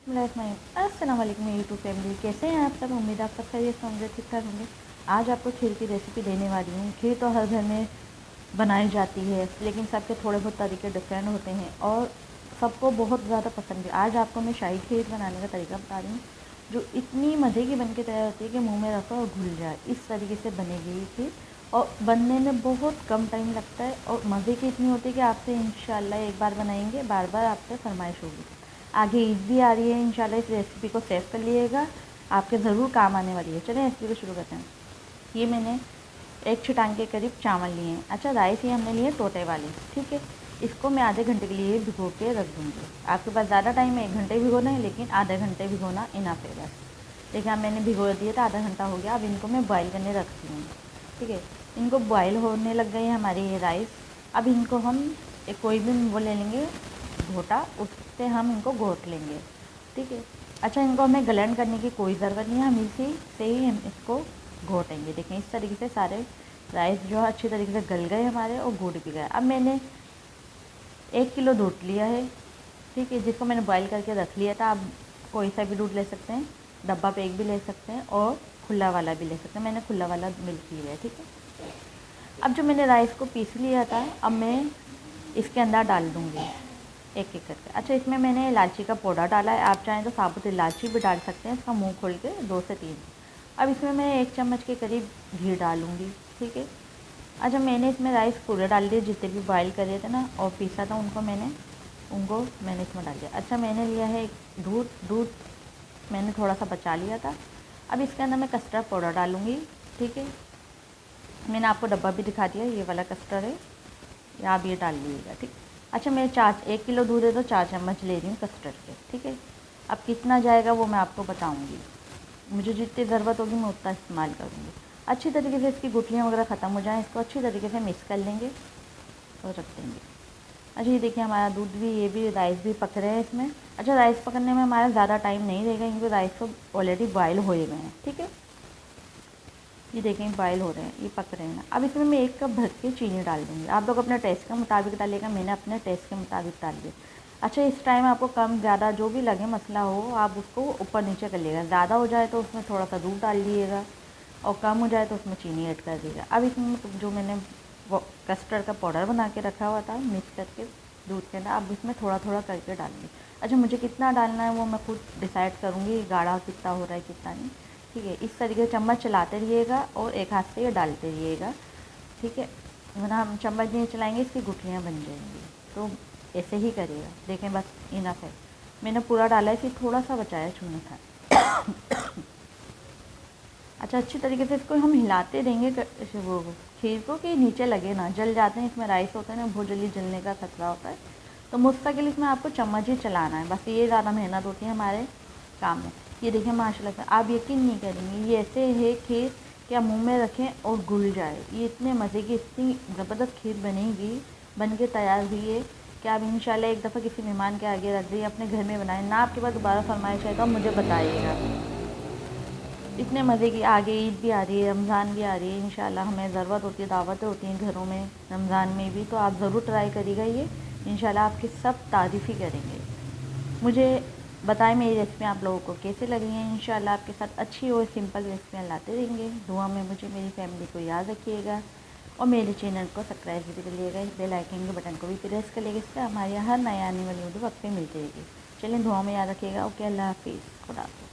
अस्सलाम वालेकुम YouTube family, कैसे हैं आप सब। उम्मीद आप सब खैरियत से होंगे, ठीक ठाक होंगे। आज आपको खीर की रेसिपी देने वाली हूँ। खीर तो हर घर में बनाई जाती है, लेकिन सबके थोड़े बहुत तरीके डिफरेंट होते हैं और सबको बहुत ज़्यादा पसंद है। आज आपको मैं शाही खीर बनाने का तरीका बता रही हूँ, जो इतनी मज़े की बन के तैयार होती है कि मुँह में रखो और घुल जाए। इस तरीके से बनेगी ये खीर और बनने में बहुत कम टाइम लगता है और मज़े की इतनी होती है कि आपसे इंशाल्लाह एक बार बनाएंगे, बार बार आपसे फरमाइश होगी। आगे ईद भी आ रही है, इंशाल्लाह इस रेसिपी को सेव कर लिएगा, आपके ज़रूर काम आने वाली है। चलें रेसिपी को शुरू करते हैं। ये मैंने एक छटांग के करीब चावल लिए हैं। अच्छा, राइस ये हमने लिए टोटे वाले, ठीक है। इसको मैं आधे घंटे के लिए भिगो के रख दूँगी। आपके पास ज़्यादा टाइम है, 1 घंटे भिगोना है, लेकिन आधे घंटे भिगोना इनफ है बस। देखिए अब मैंने भिगो दिए तो आधा घंटा हो गया। अब इनको मैं बॉयल करने रखती हूँ, ठीक है। इनको बॉयल होने लग गए हमारे ये राइस। अब इनको हम कोई भी वो ले लेंगे घोटा, उससे हम इनको घोट लेंगे, ठीक है। अच्छा, इनको हमें ग्राइंड करने की कोई ज़रूरत नहीं है, हम इसी से ही हम इसको घोटेंगे। देखें इस तरीके से सारे राइस जो है अच्छी तरीके से गल गए हमारे और घुट भी गए। अब मैंने 1 किलो दूध लिया है, ठीक है, जिसको मैंने बॉईल करके रख लिया था। आप कोई सा भी दूध ले सकते हैं, डब्बा पैक भी ले सकते हैं और खुला वाला भी ले सकते हैं। मैंने खुला वाला मिल्क लिया है, ठीक है। अब जो मैंने राइस को पीस लिया था, अब मैं इसके अंदर डाल दूँगी एक एक करके। अच्छा, इसमें मैंने इलायची का पाउडर डाला है, आप चाहें तो साबुत इलायची भी डाल सकते हैं। इसका मुंह खोल के 2 से 3। अब इसमें मैं 1 चम्मच के करीब घी डालूँगी, ठीक है। अच्छा, मैंने इसमें राइस पूरे डाल दिए, जितने भी बॉयल करे थे ना और पीसा था उनको मैंने इसमें डाल दिया। अच्छा, मैंने लिया है दूध मैंने थोड़ा सा बचा लिया था। अब इसके अंदर मैं कस्टर्ड पाउडर डालूँगी, ठीक है। मैंने आपको डब्बा भी दिखा दिया, ये वाला कस्टर्ड है, या आप ये डाल लीजिएगा, ठीक। अच्छा, मैं 1 किलो दूध है तो 4 चम्मच ले रही हूँ कस्टर्ड के, ठीक है। अब कितना जाएगा वो मैं आपको बताऊँगी, मुझे जितनी ज़रूरत होगी मैं उतना इस्तेमाल करूँगी। अच्छी तरीके से इसकी गुठलियाँ वगैरह ख़त्म हो जाएँ, इसको अच्छी तरीके से मिक्स कर लेंगे और रख देंगे। अच्छा, ये देखिए हमारा दूध भी, ये भी राइस भी पक रहे हैं इसमें। अच्छा, राइस पकने में हमारा ज़्यादा टाइम नहीं रहेगा क्योंकि राइस तो ऑलरेडी बॉयल हो गए हैं, ठीक है। ये देखें बॉयल हो रहे हैं, ये पक रहे हैं ना। अब इसमें मैं 1 कप भर के चीनी डाल दूँगी। आप लोग अपने टेस्ट के मुताबिक डालिएगा, मैंने अपने टेस्ट के मुताबिक डाल दिया। अच्छा, इस टाइम आपको कम ज़्यादा जो भी लगे मसला हो, आप उसको ऊपर नीचे कर लीजिएगा। ज़्यादा हो जाए तो उसमें थोड़ा सा दूध डाल दीजिएगा और कम हो जाए तो उसमें चीनी ऐड कर दीजिएगा। अब इसमें जो मैंने वो कस्टर्ड का पाउडर बना के रखा हुआ था मिक्स करके दूध के अंदर, अब इसमें थोड़ा थोड़ा करके डालूँगी। अच्छा, मुझे कितना डालना है वो मैं खुद डिसाइड करूँगी, गाढ़ा कितना हो रहा है कितना नहीं, ठीक है। इस तरीके से चम्मच चलाते रहिएगा और एक हाथ से ये डालते रहिएगा, ठीक है, वरना हम चम्मच नहीं चलाएंगे इसकी गुठलियाँ बन जाएंगी। तो ऐसे ही करिएगा। देखें बस इनफ है, मैंने पूरा डाला है, फिर थोड़ा सा बचाया छूना था। अच्छा, अच्छी तरीके से इसको हम हिलाते रहेंगे वो खीर को कि नीचे लगे ना, जल जाते हैं, इसमें राइस होता है ना, बहुत जल्दी जलने का खतरा होता है। तो मुस्तकिल इसमें आपको चम्मच ही चलाना है, बस ये ज़्यादा मेहनत होती है हमारे काम में। ये देखिए माशाल्लाह से आप यकीन नहीं करेंगे, ये ऐसे है खीर कि आप मुँह में रखें और घुल जाए। ये इतने मज़े की इतनी ज़बरदस्त खीर बनेगी, बन के तैयार हुई है कि आप इंशाल्लाह एक दफ़ा किसी मेहमान के आगे रख दिए, अपने घर में बनाएं ना, आपके पास दोबारा फरमाइश है तो आप मुझे बताइएगा। इतने मज़े की, आगे ईद भी आ रही है, रमज़ान भी आ रही है, इंशाल्लाह हमें ज़रूरत होती है, दावतें होती हैं घरों में रमज़ान में भी, तो आप ज़रूर ट्राई करिएगा ये, इंशाल्लाह आपकी सब तारीफ़ ही करेंगे। मुझे बताएं मेरी रेसिपी आप लोगों को कैसे लगी हैं। इंशाल्लाह आपके साथ अच्छी और सिंपल रेसिपियाँ लाते रहेंगे। दुआ में मुझे मेरी फैमिली को याद रखिएगा और मेरे चैनल को सब्सक्राइब भी कर लीजिएगा, बेल आइकन के बटन को भी प्रेस कर लीजिएगा, इससे हमारे यहाँ हर नया आने वाली वीडियो वक्त पे मिलती रहेगी। चलिए दुआ में याद रखिएगा। ओके, अल्लाह हाफिज़, खुदा हाफिज़।